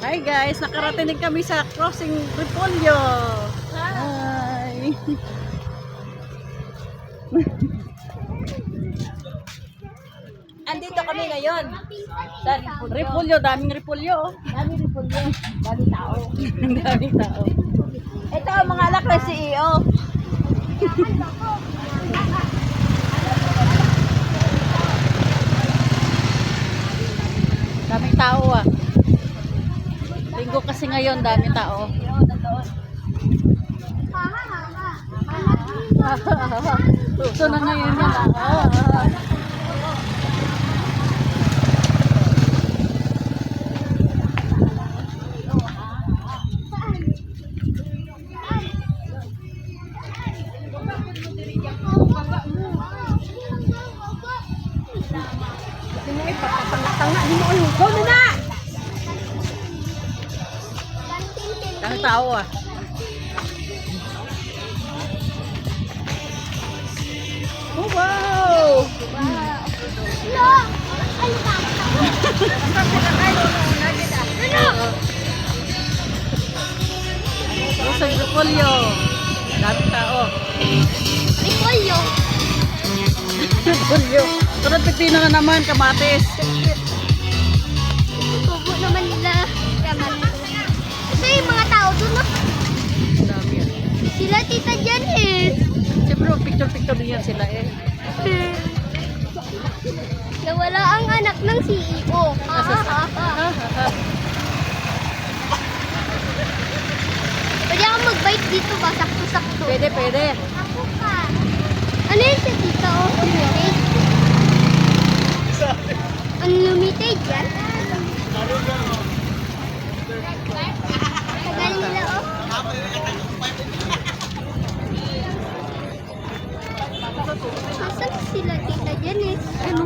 Hi guys, nakarating din kami sa crossing Repolyo. Hi. Andito kami ngayon. Sa Repolyo, daming Repolyo. Daming Repolyo. Daming tao. Daming tao. Ito ang mga anak ng CEO. Daming tao ah. Linggo kasi ngayon, daming tao. Ito na ngayon yan. Daming tao ah. Oh wow! Sa Repolyo. Daming tao. Repolyo. Repolyo. Turot pipino na naman, kamatis. Tubo naman nila. Ito yung mga tao doon, no? Dami yan. Sila Tita Janice. Siyempre, picture-picture din yan sila eh. Nawala ang anak ng CEO. Pwede ako mag-bite dito ba? Sakto-sakto. Pwede, pwede. Ako ka. Ano yun sa tita? Oh, unlimited. Unlimited yan? Tagal nila, oh. Nasaan sila tita Janice? Ano?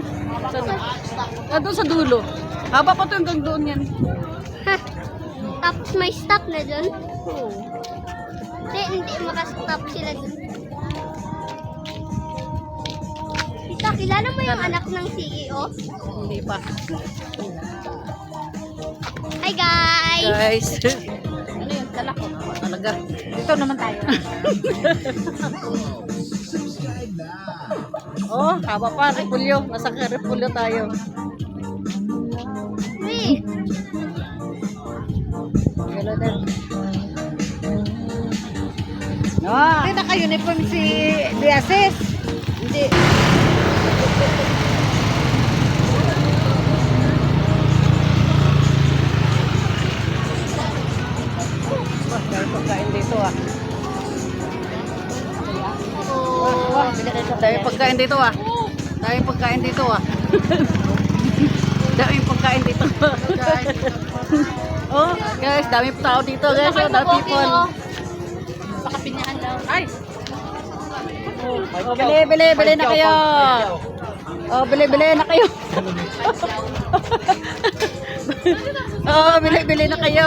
Saan? Doon sa dulo. Haba pa ito hanggang doon yan. Ha? Tapos may stop na dun? Oo. Hindi makastop sila dun. Tita, kilala mo yung anak ng CEO? Hindi pa. Hi guys! Guys. Ano yun? Dala ko. Talaga. Dito naman tayo. Oh, haba pa. Repolyo. Nasa Repolyo tayo. Wait. Hello din. No. Hindi naka-uniform si Diasis. Hindi. Wah, dahil pagkain dito ah. Wah, dahil pagkain dito ah. Dahil pagkain dito ah. Dahil pagkain dito. Oh, guys, dami tao dito guys. Oh, dami people. Baka pinyahan daw. Ay! Oh, bili na kayo. Oh, bili na kayo. Oh, bili na kayo.